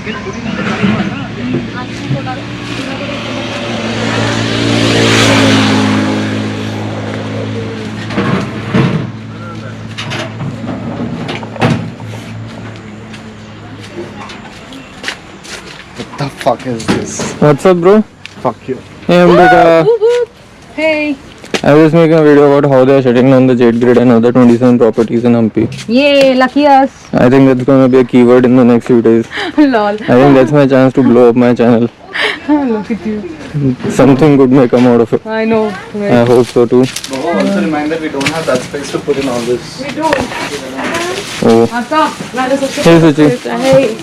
What the fuck is this? What's up, bro? Fuck you. Hey, Ambika. Hey. I was making a video about how they are shutting down the Jade Grid and other 27 properties in Hampi. Yay, lucky us. I think that's gonna be a keyword in the next few days. Lol. I think that's my chance to blow up my channel. Look at you. Something good may come out of it. I know. Right. I hope so too. Also remind that we don't have that space to put in all this. We don't. Oh. Hey, Suchi. Hey.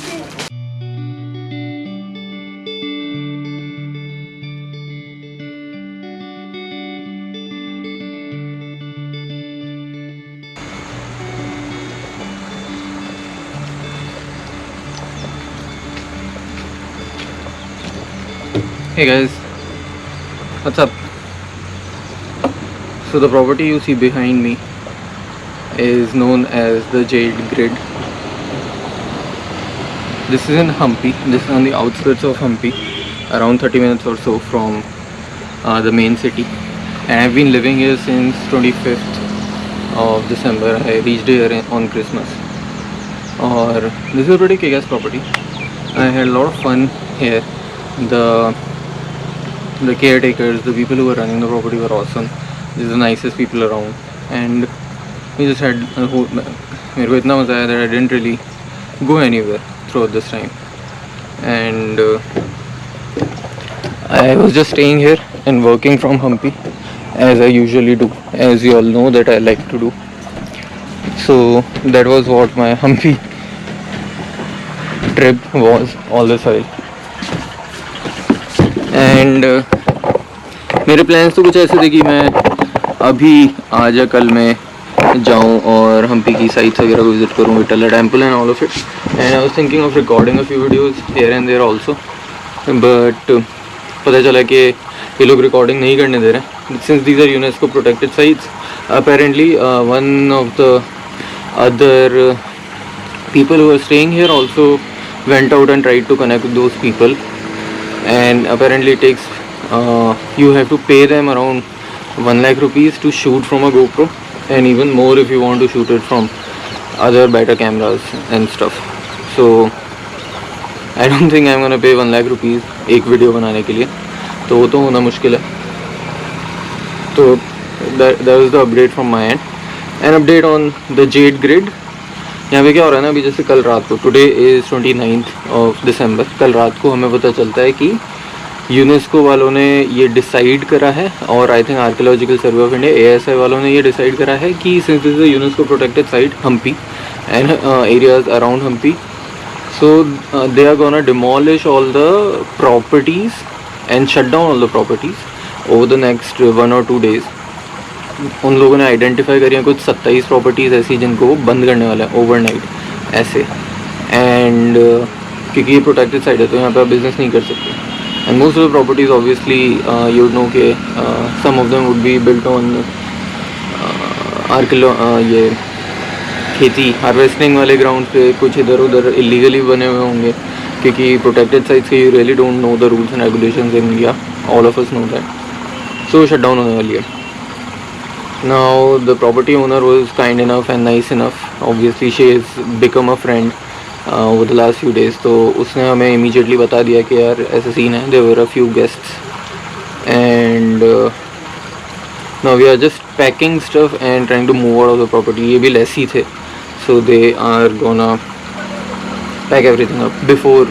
Hey guys, what's up? So the property you see behind me is known as the Jade Grid. This is in Hampi. This is on the outskirts of Hampi, around 30 minutes or so from the main city. And I've been living here since 25th of December. I reached here on Christmas. Or this is a pretty kick-ass property. I had a lot of fun here. The caretakers, the people who were running the property were awesome. These are the nicest people around, and we just had मेरे को इतना मज़ा आया that I didn't really go anywhere throughout this time, and I was just staying here and working from Hampi as I usually do, as you all know that I like to do. So that was what my Hampi trip was all this while. And मेरे plans तो कुछ ऐसे थे कि मैं अभी आज या कल मैं जाऊं और हम्पी की साइट्स वगैरह को विजिट करूं, Vittala temple and all of it. And I was thinking of recording a few videos here and there also, but पता चला कि ये लोग रिकॉर्डिंग नहीं करने दे रहे since these are UNESCO protected sites. Apparently one of the other people who were staying here also went out and tried to connect with those people, and apparently it takes you have to pay them around 1 lakh rupees to shoot from a GoPro, and even more if you want to shoot it from other better cameras and stuff. So I don't think I'm gonna pay 1 lakh rupees एक video बनाने के लिए, तो वो तो होना मुश्किल है. तो that was the update from my end. An update on the Jade Grid. यहाँ पे क्या हो रहा है ना, अभी जैसे कल रात को, today is 29th of December, कल रात को हमें पता चलता है कि यूनेस्को वालों ने ये डिसाइड करा है, और I think archaeological survey of India ASI वालों ने ये डिसाइड करा है कि since this is a UNESCO protected site Hampi and areas around Hampi, so they are gonna demolish all the properties and shut down all the properties over the next 1 or 2 days. उन लोगों ने identify करी हैं कुछ 27 properties ऐसी जिनको वो बंद करने वाला है ओवरनाइट ऐसे. एंड क्योंकि ये प्रोटेक्टेड साइट है तो यहाँ पे आप बिज़नेस नहीं कर सकते. And most of the properties obviously you know के some of them would be built on ये खेती हार्वेस्टिंग वाले ग्राउंड पे, कुछ इधर उधर इलीगली बने हुए होंगे क्योंकि प्रोटेक्टेड साइट्स के you really don't know the rules and regulations in India, all of us know that. So shut down होने वाली है. Now the property owner was kind enough and nice enough. Obviously she has become a friend over the last few days. तो उसने हमें immediately बता दिया कि यार ऐसा सीन है. There were a few guests and now we are just packing stuff and trying to move out of the property. ये भी lessee थे, so they are gonna pack everything up before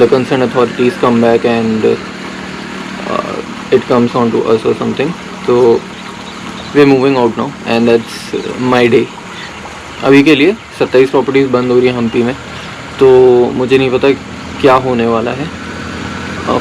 the concerned authorities come back and it comes on to us or something. So way moving out now and that's my day. अभी के लिए 27 properties बंद हो रही है हम्पी में, तो मुझे नहीं पता क्या होने वाला है.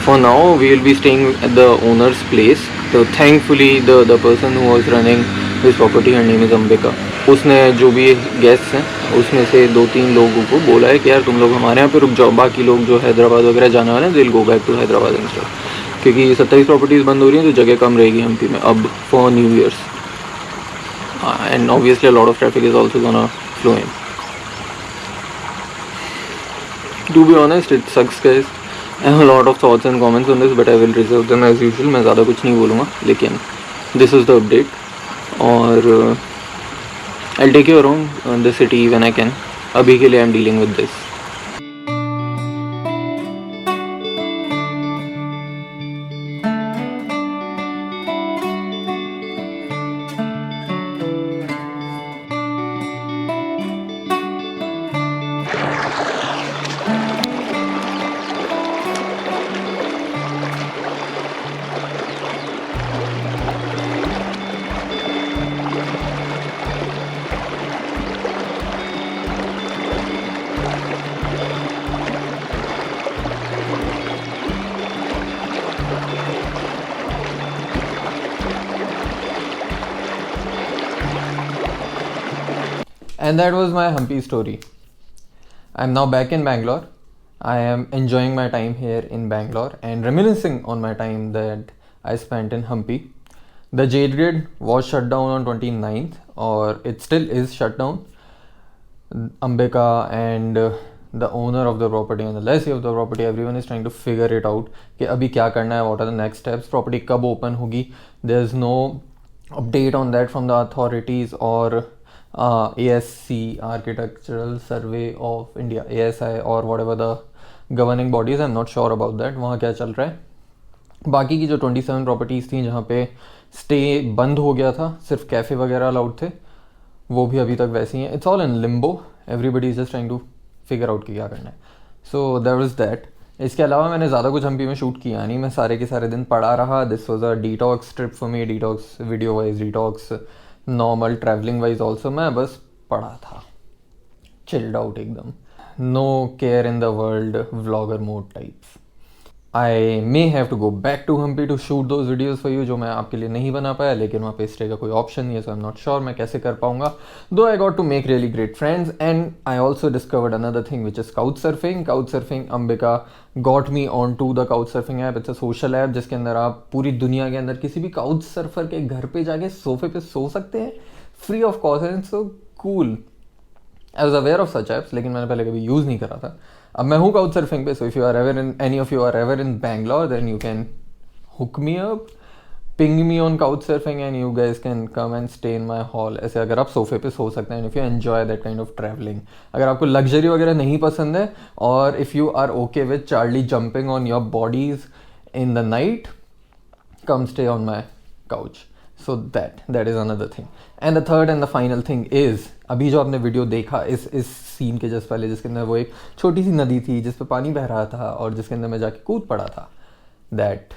For now we will be staying at the owner's place. तो thankfully the person who was running this property, her name is Ambika, उसने जो भी गेस्ट्स हैं उसमें से 2-3 लोगों को बोला है कि यार तुम लोग हमारे यहाँ पे रुक जाओ, बाकी लोग जो हैदराबाद वगैरह जाने वाले हैं they will go back to Hyderabad and stuff. क्योंकि 27 प्रॉपर्टीज़ बंद हो रही हैं तो जगह कम रहेगी हम्पी में अब for new years. And obviously a lot of traffic is also gonna flow in. To be honest, it sucks, guys. I have a lot of thoughts and comments on this, but I will reserve them as usual. मैं ज़्यादा कुछ नहीं बोलूँगा, लेकिन this is the update. और I'll take you around the city when I can. अभी के लिए I'm dealing with this. And that was my Hampi story. I'm now back in Bangalore. I am enjoying my time here in Bangalore and reminiscing on my time that I spent in Hampi. The Jade Grid was shut down on 29th, or it still is shut down. Ambika and the owner of the property and the lessee of the property, everyone is trying to figure it out कि अभी क्या करना है, what are the next steps, property कब open होगी. There's no update on that from the authorities or ASC, Architectural Survey of India, ASI or whatever the governing bodies. I'm not sure about that. वहाँ क्या चल रहा है. बाकी की जो 27 प्रॉपर्टीज़ थी जहाँ पे स्टे बंद हो गया था, सिर्फ कैफ़े वगैरह अलाउड थे, वो भी अभी तक वैसे ही हैं. It's all in limbo. Everybody is just trying to figure out कि क्या करना है. So that was that. इसके अलावा मैंने ज़्यादा कुछ हम्पी में शूट किया नहीं. मैं सारे के सारे दिन पड़ा रहा. This was a detox trip for me. Detox video wise, detox normal travelling wise also. मैं बस पड़ा था, चिल्ड आउट एकदम. No care in the world, vlogger mode types. I may have to go back to Hampi to shoot those videos for you, जो मैं आपके लिए नहीं बना पाया, लेकिन वहाँ पे स्टे का कोई ऑप्शन नहीं है. So I am not sure मैं कैसे कर पाऊंगा. Though I got to make really great friends and I also discovered another thing which is couch surfing. Couch surfing, Ambika got me on to the couch surfing app. It's a social app जिसके अंदर आप पूरी दुनिया के अंदर किसी भी couch surfer के घर पे जाके सोफे पे सो सकते हैं free of cost. And so cool. I was aware of such apps, लेकिन मैंने पहले कभी यूज़ नहीं करा था. अब मैं हूँ काउच सर्फिंग पे. So if you are ever in, any of you are ever in Bangalore, then you can hook me up, ping me on couch surfing and you guys can come and stay in my hall. ऐसे अगर आप सोफे पे सो सकते हैं. If you enjoy that kind of travelling, अगर आपको लग्जरी वगैरह नहीं पसंद है, और if you are okay with Charlie jumping on your bodies in the night, come stay on my couch. So that is another thing. And the third and the final thing is, अभी जो आपने video देखा इस scene के just पहले, जिसके अंदर वो एक छोटी सी नदी थी जिस पे पानी बह रहा था और जिसके अंदर मैं जाके कूद पड़ा था, that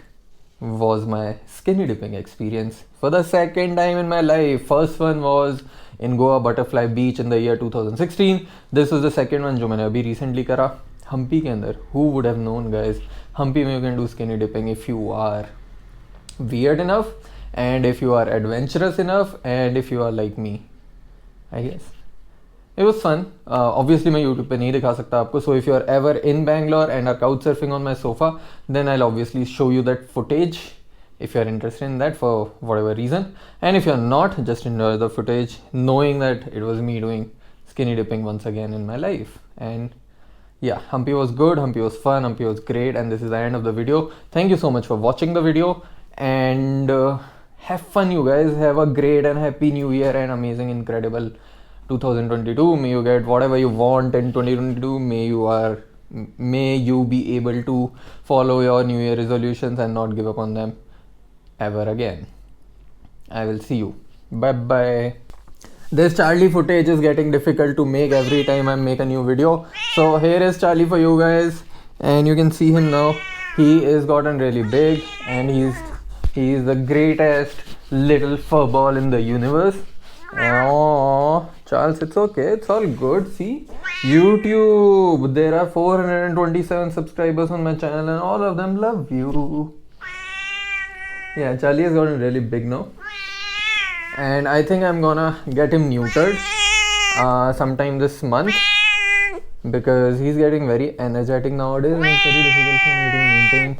was my skinny dipping experience for the second time in my life. First one was in Goa Butterfly Beach in the year 2016. This was the second one जो मैंने अभी recently करा हम्पी के अंदर. Who would have known, guys? Hampi में you can do skinny dipping if you are weird enough and if you are adventurous enough and if you are like me, I guess. It was fun. Obviously मैं YouTube पे नहीं दिखा सकता आपको. So if you are ever in Bangalore and are couch surfing on my sofa, then I'll obviously show you that footage if you are interested in that for whatever reason. And if you are not, just enjoy the footage knowing that it was me doing skinny dipping once again in my life. And yeah, Hampi was good, Hampi was fun, Hampi was great, and this is the end of the video. Thank you so much for watching the video, and have fun, you guys. Have a great and happy new year and amazing, incredible 2022. May you get whatever you want in 2022. May you be able to follow your new year resolutions and not give up on them ever again. I will see you. Bye bye. This Charlie footage is getting difficult to make every time I make a new video. So here is Charlie for you guys, and you can see him now. He is gotten really big, and he is the greatest little furball in the universe. Oh, Charles, it's okay. It's all good. See, YouTube. There are 427 subscribers on my channel, and all of them love you. Yeah, Charlie has gotten really big now. And I think I'm gonna get him neutered sometime this month, because he's getting very energetic nowadays and it's very difficult for me to maintain,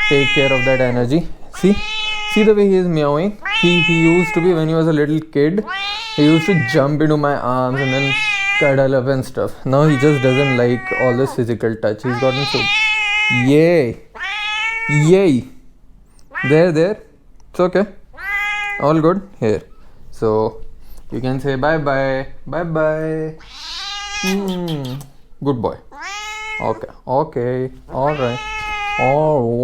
take care of that energy. See the way he is meowing. He used to be, when he was a little kid, he used to jump into my arms and then cuddle up and stuff. Now he just doesn't like all this physical touch. He's gotten so. Yay! Yay! There. It's okay. All good here. So you can say bye bye. Bye bye. Good boy. Okay. All right. Oh.